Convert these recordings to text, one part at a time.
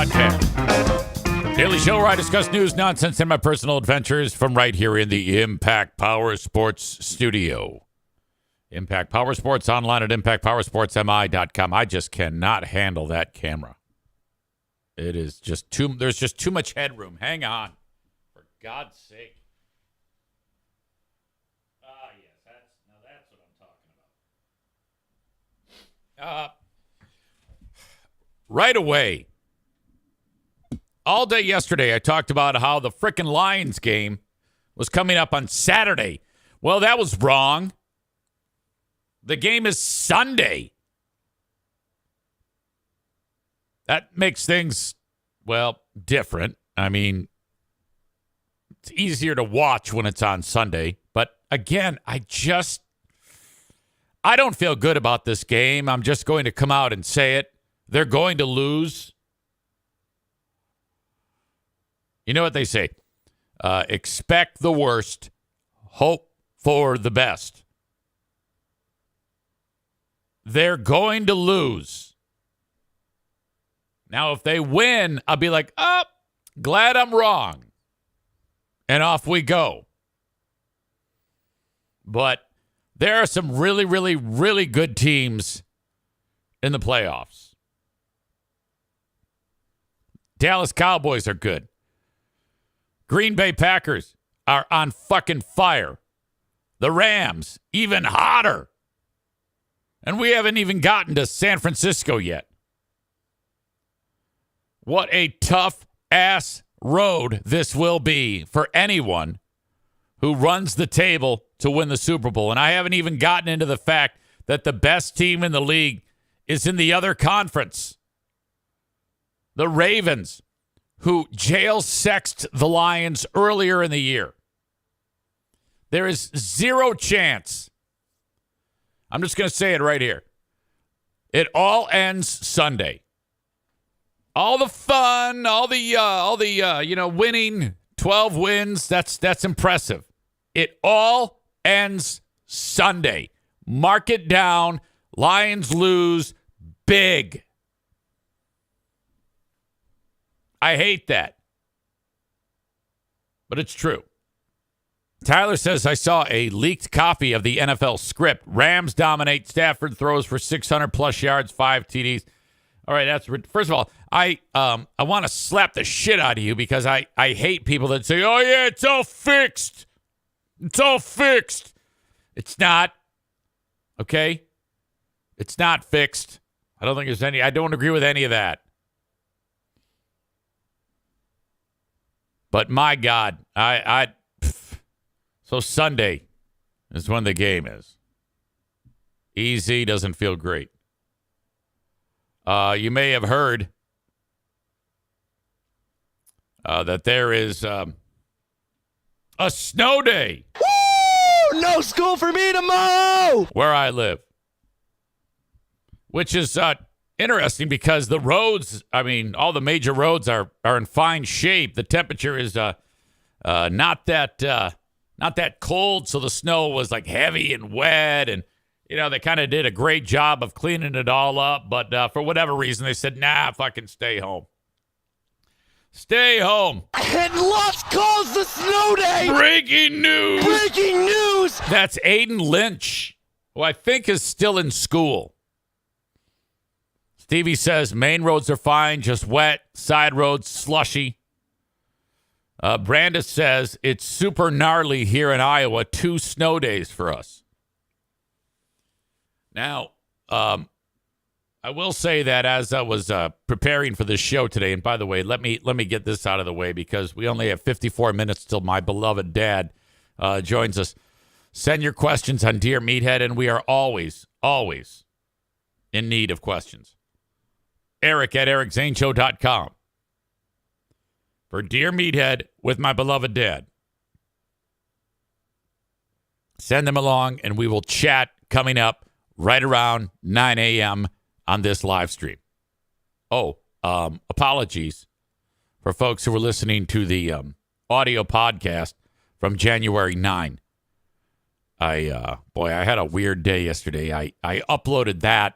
10. Daily show where I discuss news, nonsense, and my personal adventures from right here in the Impact Powersports studio. Impact Powersports, online at impactpowersportsmi.com. I just cannot handle that camera. It is just there's just too much headroom. Hang on. For God's sake. Yes, that's what I'm talking about. Right away. All day yesterday, I talked about how the frickin' Lions game was coming up on Saturday. Well, that was wrong. The game is Sunday. That makes things, well, different. I mean, it's easier to watch when it's on Sunday. But again, I don't feel good about this game. I'm just going to come out and say it. They're going to lose. You know what they say? Expect the worst, hope for the best. They're going to lose. Now, if they win, I'll be like, oh, glad I'm wrong. And off we go. But there are some really, really, really good teams in the playoffs. Dallas Cowboys are good. Green Bay Packers are on fucking fire. The Rams, even hotter. And we haven't even gotten to San Francisco yet. What a tough-ass road this will be for anyone who runs the table to win the Super Bowl. And I haven't even gotten into the fact that the best team in the league is in the other conference. The Ravens, who jail-sexed the Lions earlier in the year. There is zero chance. I'm just going to say it right here. It all ends Sunday. All the fun, all the winning, 12 wins, that's impressive. It all ends Sunday. Mark it down. Lions lose big. I hate that. But it's true. Tyler says, I saw a leaked copy of the NFL script. Rams dominate. Stafford throws for 600-plus yards, 5 TDs. All right, first of all, I want to slap the shit out of you because I hate people that say, oh, yeah, it's all fixed. It's all fixed. It's not. Okay? It's not fixed. I don't agree with any of that. But my God, so Sunday is when the game is. Easy, doesn't feel great. You may have heard that there is a snow day. Woo! No school for me tomorrow! Where I live. Which is interesting because the roads, all the major roads are in fine shape. The temperature is not that cold, so the snow was like heavy and wet, and they kind of did a great job of cleaning it all up. But for whatever reason, they said, nah, fucking stay home. Stay home. And Lost calls the snow day. Breaking news. Breaking news. That's Aiden Lynch, who I think is still in school. Stevie says main roads are fine, just wet. Side roads, slushy. Brandis says it's super gnarly here in Iowa. 2 snow days for us. Now, I will say that as I was preparing for this show today, and by the way, let me get this out of the way because we only have 54 minutes till my beloved dad joins us. Send your questions on Dear Meathead, and we are always, always in need of questions. Eric at ericzaneshow.com. For Dear Meathead with my beloved dad. Send them along, and we will chat coming up right around 9 a.m. on this live stream. Apologies for folks who were listening to the audio podcast from January 9. I had a weird day yesterday. I uploaded that,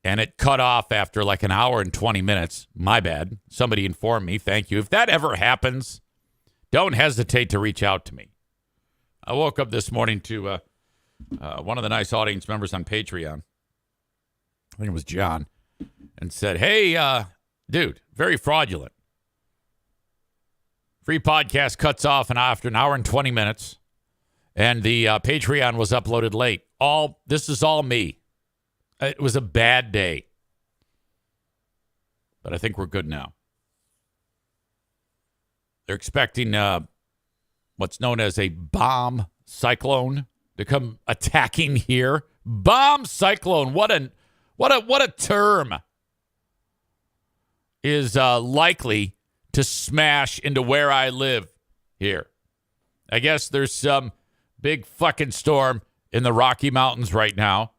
and it cut off after like an hour and 20 minutes. My bad. Somebody informed me. Thank you. If that ever happens, don't hesitate to reach out to me. I woke up this morning to one of the nice audience members on Patreon. I think it was John. And said, hey, dude, very fraudulent. Free podcast cuts off after an hour and 20 minutes. And the Patreon was uploaded late. This is all me. It was a bad day. But I think we're good now. They're expecting what's known as a bomb cyclone to come attacking here. Bomb cyclone. What a term is likely to smash into where I live here. I guess there's some big fucking storm in the Rocky Mountains right now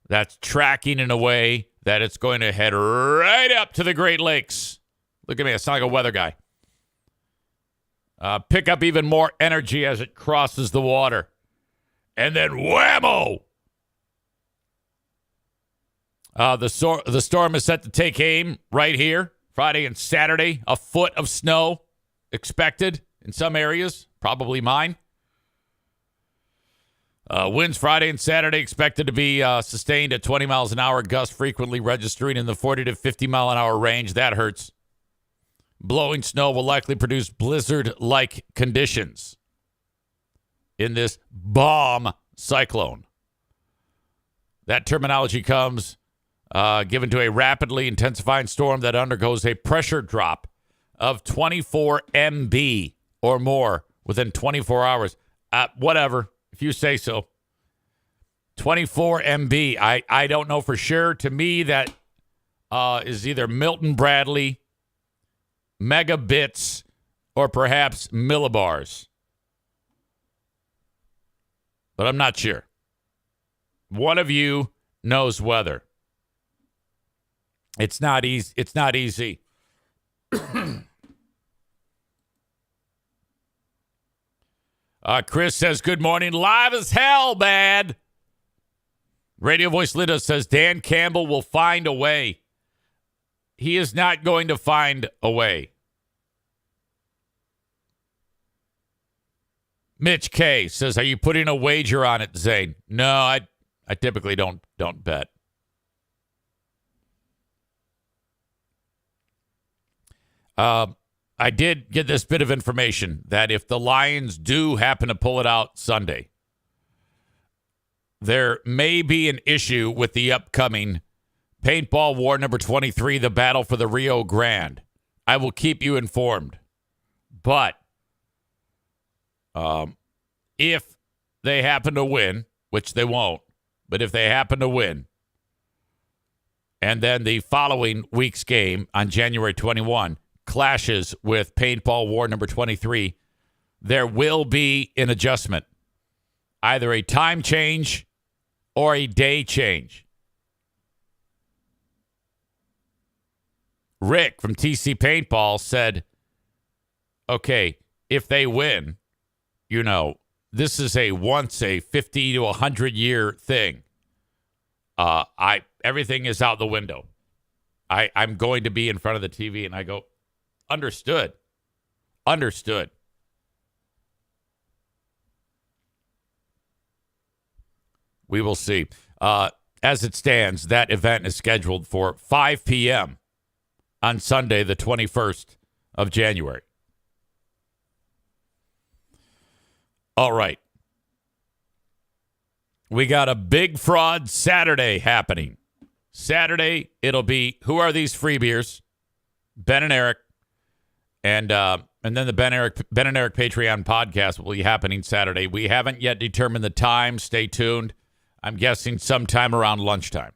that's tracking in a way that it's going to head right up to the Great Lakes. Look at me. I sound like a weather guy. Pick up even more energy as it crosses the water. And then whammo! The storm is set to take aim right here. Friday and Saturday, a foot of snow expected in some areas, probably mine. Winds Friday and Saturday expected to be sustained at 20 miles an hour, gusts frequently registering in the 40 to 50 mile an hour range. That hurts. Blowing snow will likely produce blizzard-like conditions in this bomb cyclone. That terminology comes given to a rapidly intensifying storm that undergoes a pressure drop of 24 MB or more within 24 hours. Whatever, if you say so. 24 MB. I don't know for sure. To me, that is either Milton Bradley, megabits, or perhaps millibars. But I'm not sure. One of you knows weather. It's not easy. It's not easy. Chris says, good morning. Live as hell, man. Radio Voice Linda says, Dan Campbell will find a way. He is not going to find a way. Mitch K says, are you putting a wager on it, Zane? No, I typically don't bet. I did get this bit of information that if the Lions do happen to pull it out Sunday, there may be an issue with the upcoming Paintball War number 23, the Battle for the Rio Grande. I will keep you informed. But if they happen to win, which they won't, but if they happen to win, and then the following week's game on January 21 clashes with Paintball War number 23, there will be an adjustment. Either a time change or a day change. Rick from TC Paintball said, okay, if they win, you know, this is a once a 50 to 100 year thing. Everything is out the window. I'm going to be in front of the TV, and I go, Understood. We will see. As it stands, that event is scheduled for 5 p.m. on Sunday, the 21st of January. All right. We got a big fraud Saturday happening. Saturday, it'll be, who are these free beers? Ben and Eric. And then the Ben and Eric Patreon podcast will be happening Saturday. We haven't yet determined the time. Stay tuned. I'm guessing sometime around lunchtime.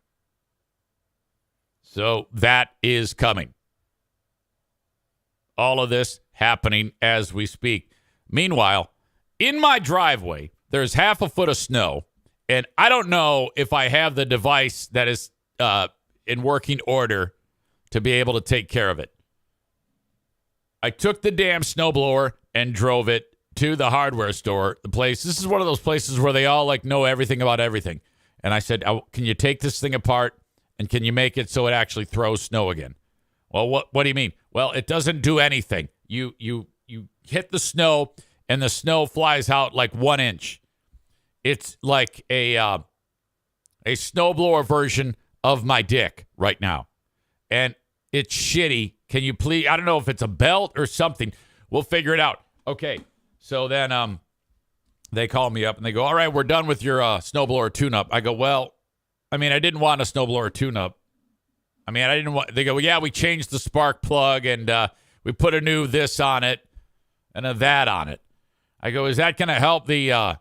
So that is coming. All of this happening as we speak. Meanwhile, in my driveway, there's half a foot of snow, and I don't know if I have the device that is in working order to be able to take care of it. I took the damn snowblower and drove it to the hardware store. This is one of those places where they all know everything about everything. And I said, can you take this thing apart And can you make it so it actually throws snow again? Well, what do you mean? Well, it doesn't do anything. You hit the snow, and the snow flies out like 1 inch. It's like a snowblower version of my dick right now. And it's shitty. Can you please? I don't know if it's a belt or something. We'll figure it out. Okay. So then they call me up and they go, all right, we're done with your snowblower tune-up. I go, well, I mean, I didn't want a snowblower tune-up. I mean, I didn't want. They go, well, yeah, we changed the spark plug and we put a new this on it and a that on it. I go, is that going to help the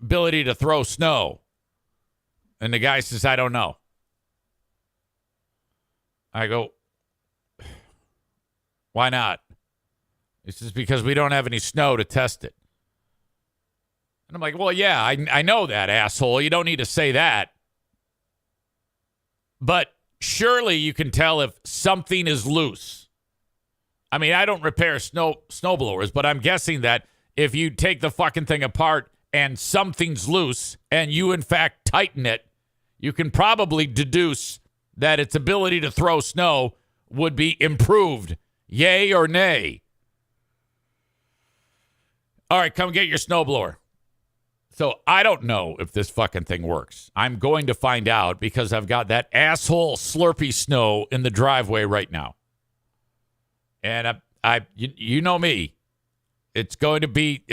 ability to throw snow? And the guy says, I don't know. I go, why not? He says, because we don't have any snow to test it. And I'm like, well, yeah, I know that, asshole. You don't need to say that. But surely you can tell if something is loose. I mean, I don't repair snowblowers, but I'm guessing that if you take the fucking thing apart and something's loose and you, in fact, tighten it, you can probably deduce that its ability to throw snow would be improved. Yay or nay? All right, come get your snowblower. So I don't know if this fucking thing works. I'm going to find out because I've got that asshole Slurpee snow in the driveway right now. And you know me. It's going to be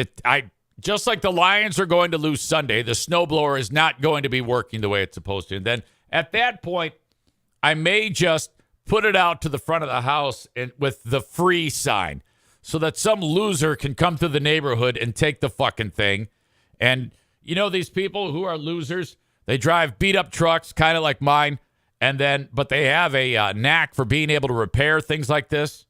just like the Lions are going to lose Sunday, the snowblower is not going to be working the way it's supposed to. And then at that point, I may just put it out to the front of the house with the free sign so that some loser can come to the neighborhood and take the fucking thing. And you know these people who are losers, they drive beat up trucks kind of like mine, but they have a knack for being able to repair things like this.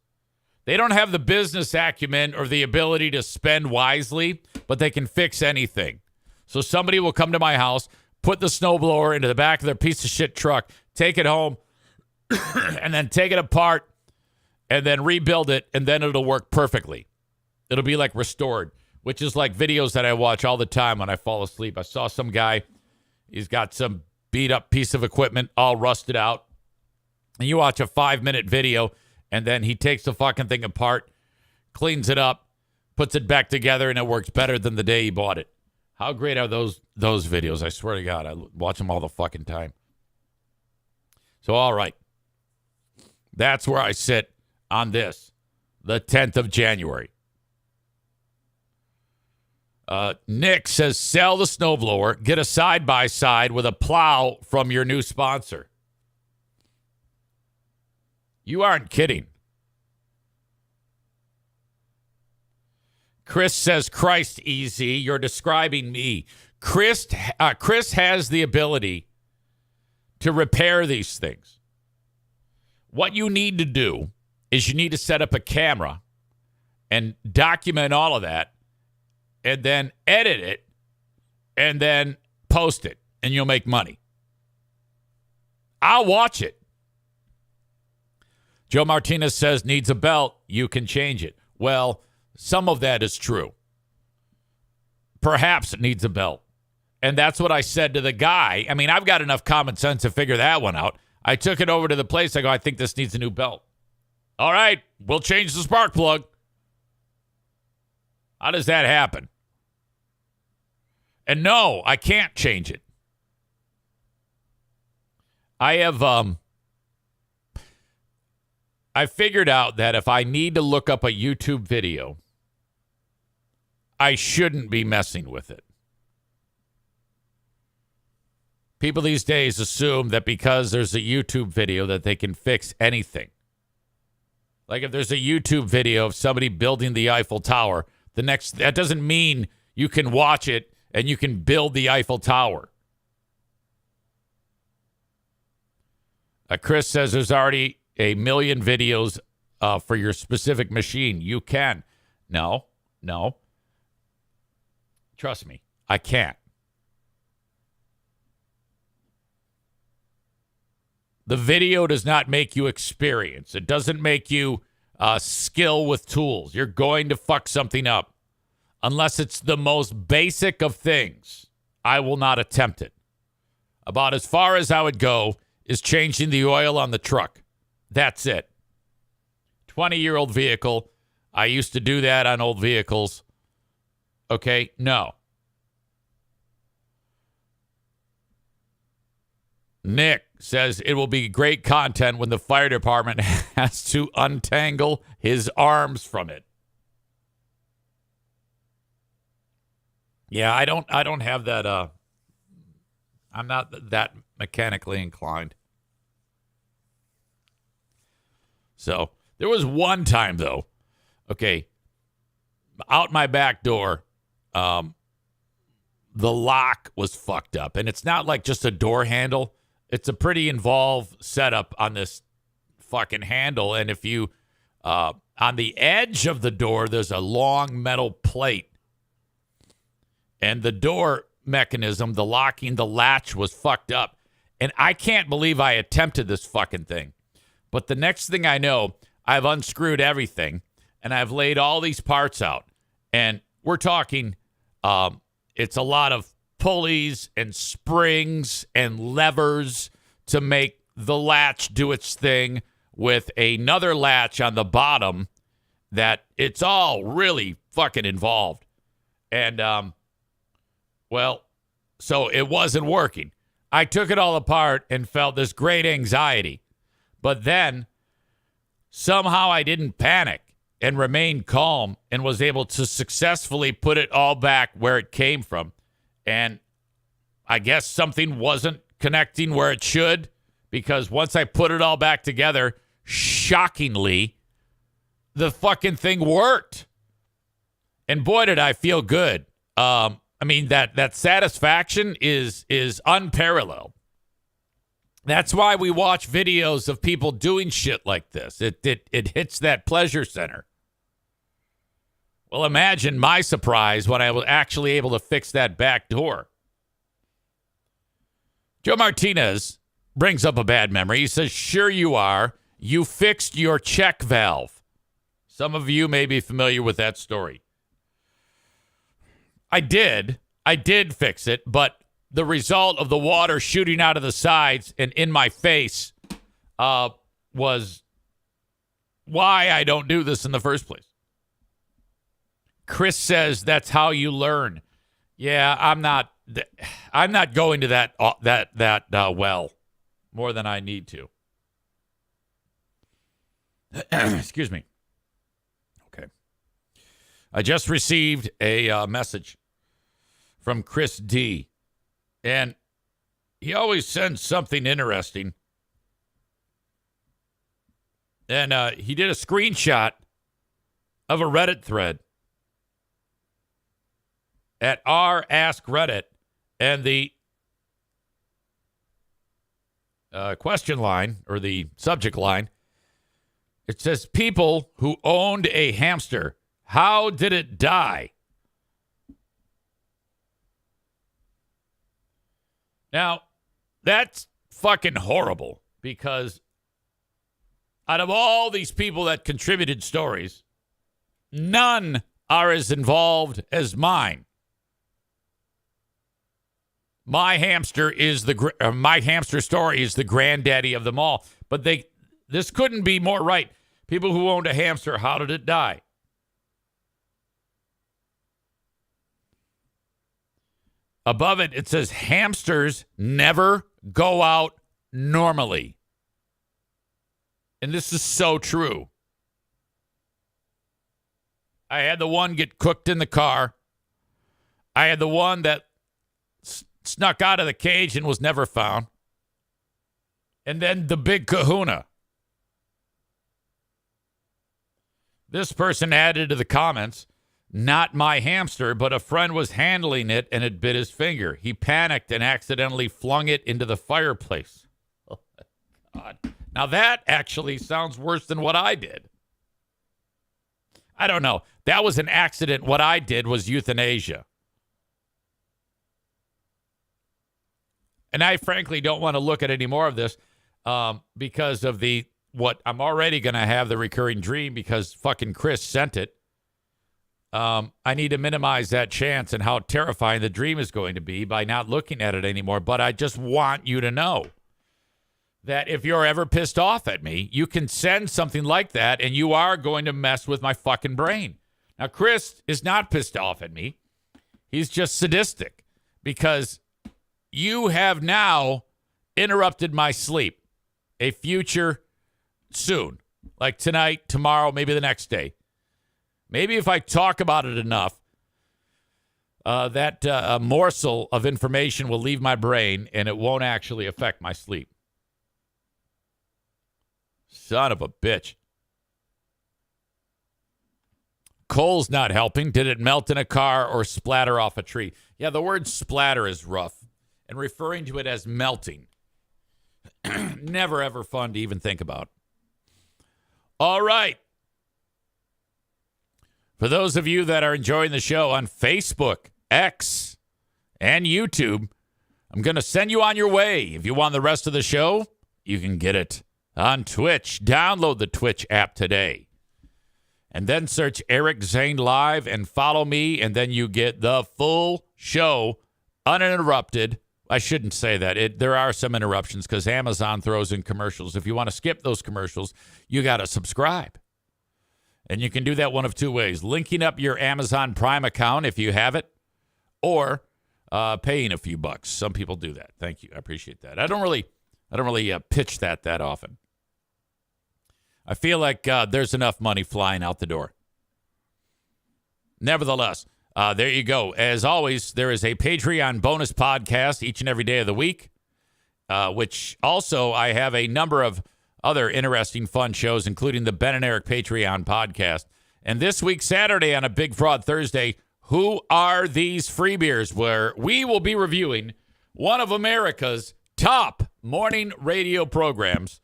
They don't have the business acumen or the ability to spend wisely, but they can fix anything. So somebody will come to my house, put the snowblower into the back of their piece of shit truck, take it home, and then take it apart, and then rebuild it, and then it'll work perfectly. It'll be like restored, which is like videos that I watch all the time when I fall asleep. I saw some guy, he's got some beat-up piece of equipment all rusted out, and you watch a 5-minute video, and then he takes the fucking thing apart, cleans it up, puts it back together, and it works better than the day he bought it. How great are those videos? I swear to God, I watch them all the fucking time. So, all right. That's where I sit on this, the 10th of January. Nick says, sell the snowblower, get a side-by-side with a plow from your new sponsor. You aren't kidding. Chris says, Christ, easy. You're describing me. Chris has the ability to repair these things. What you need to do is you need to set up a camera and document all of that and then edit it and then post it, and you'll make money. I'll watch it. Joe Martinez says, needs a belt. You can change it. Well, some of that is true. Perhaps it needs a belt. And that's what I said to the guy. I mean, I've got enough common sense to figure that one out. I took it over to the place. I go, I think this needs a new belt. All right, we'll change the spark plug. How does that happen? And no, I can't change it. I figured out that if I need to look up a YouTube video, I shouldn't be messing with it. People these days assume that because there's a YouTube video that they can fix anything. Like if there's a YouTube video of somebody building the Eiffel Tower, that doesn't mean you can watch it and you can build the Eiffel Tower. Chris says there's already a million videos for your specific machine. You can. No. Trust me, I can't. The video does not make you experience. It doesn't make you skill with tools. You're going to fuck something up. Unless it's the most basic of things, I will not attempt it. About as far as I would go is changing the oil on the truck. That's it. 20-year-old vehicle. I used to do that on old vehicles. Okay, no. Nick says it will be great content when the fire department has to untangle his arms from it. Yeah, I don't have that. I'm not that mechanically inclined. So there was one time though. Okay, out my back door, the lock was fucked up, and it's not like just a door handle. It's a pretty involved setup on this fucking handle, and if you on the edge of the door, there's a long metal plate. And the door mechanism, the locking, the latch was fucked up. And I can't believe I attempted this fucking thing. But the next thing I know, I've unscrewed everything and I've laid all these parts out. And we're talking, it's a lot of pulleys and springs and levers to make the latch do its thing with another latch on the bottom that it's all really fucking involved. And, well, so it wasn't working. I took it all apart and felt this great anxiety. But then somehow I didn't panic and remained calm and was able to successfully put it all back where it came from. And I guess something wasn't connecting where it should, because once I put it all back together, shockingly, the fucking thing worked. And boy, did I feel good. I mean, that satisfaction is unparalleled. That's why we watch videos of people doing shit like this. It hits that pleasure center. Well, imagine my surprise when I was actually able to fix that back door. Joe Martinez brings up a bad memory. He says, sure you are. You fixed your check valve. Some of you may be familiar with that story. I did fix it, but the result of the water shooting out of the sides and in my face was why I don't do this in the first place. Chris says that's how you learn. Yeah, I'm not going to that well more than I need to. Excuse me. Okay. I just received a message from Chris D. And he always sends something interesting. And he did a screenshot of a Reddit thread at r Ask Reddit. And the question line, or the subject line, it says, people who owned a hamster, how did it die? Now, that's fucking horrible, because out of all these people that contributed stories, none are as involved as mine. My hamster story is the granddaddy of them all. But this couldn't be more right. People who owned a hamster, how did it die? Above it, it says hamsters never go out normally. And this is so true. I had the one get cooked in the car. I had the one that snuck out of the cage and was never found. And then the big kahuna. This person added to the comments, not my hamster, but a friend was handling it and it bit his finger. He panicked and accidentally flung it into the fireplace. Oh, God. Now that actually sounds worse than what I did. I don't know. That was an accident. What I did was euthanasia. And I frankly don't want to look at any more of this because of what I'm already going to have the recurring dream because fucking Chris sent it. I need to minimize that chance and how terrifying the dream is going to be by not looking at it anymore. But I just want you to know. that if you're ever pissed off at me, you can send something like that, and you are going to mess with my fucking brain. Now, Chris is not pissed off at me. He's just sadistic because you have now interrupted my sleep. A future soon, like tonight, tomorrow, maybe the next day. Maybe if I talk about it enough, that a morsel of information will leave my brain and it won't actually affect my sleep. Son of a bitch. Coal's not helping. Did it melt in a car or splatter off a tree? Yeah, the word splatter is rough. And referring to it as melting. Never, ever fun to even think about. All right. For those of you that are enjoying the show on Facebook, X, and YouTube, I'm going to send you on your way. If you want the rest of the show, you can get it on Twitch. Download the Twitch app today. And then search Eric Zane Live and follow me, and then you get the full show uninterrupted. I shouldn't say that. There are some interruptions because Amazon throws in commercials. If you want to skip those commercials, you got to subscribe. And you can do that one of two ways. Linking up your Amazon Prime account if you have it, or paying a few bucks. Some people do that. Thank you. I appreciate that. I don't really pitch that often. I feel like there's enough money flying out the door. Nevertheless, there you go. As always, there is a Patreon bonus podcast each and every day of the week, which also I have a number of other interesting, fun shows, including the Ben and Eric Patreon podcast. And this week, Saturday, on a Big Fraud Thursday, Who Are These Free Beers?, where we will be reviewing one of America's top morning radio programs,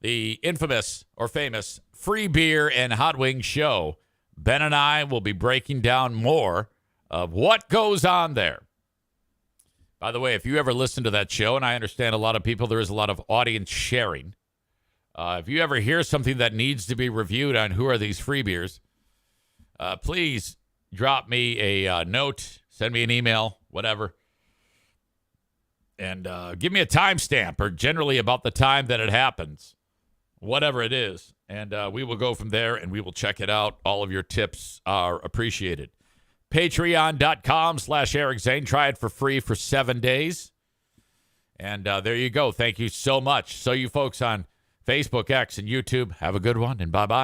the infamous or famous Free Beer and Hot Wings Show. Ben and I will be breaking down more of what goes on there. By the way, if you ever listen to that show, and I understand a lot of people, there is a lot of audience sharing. If you ever hear something that needs to be reviewed on Who Are These Free Beers, please drop me a note, send me an email, whatever, and give me a timestamp, or generally about the time that it happens, whatever it is, and we will go from there, and we will check it out. All of your tips are appreciated. Patreon.com/Eric Zane. Try it for free for 7 days. And there you go. Thank you so much. So you folks on Facebook, X, and YouTube, have a good one, and bye-bye.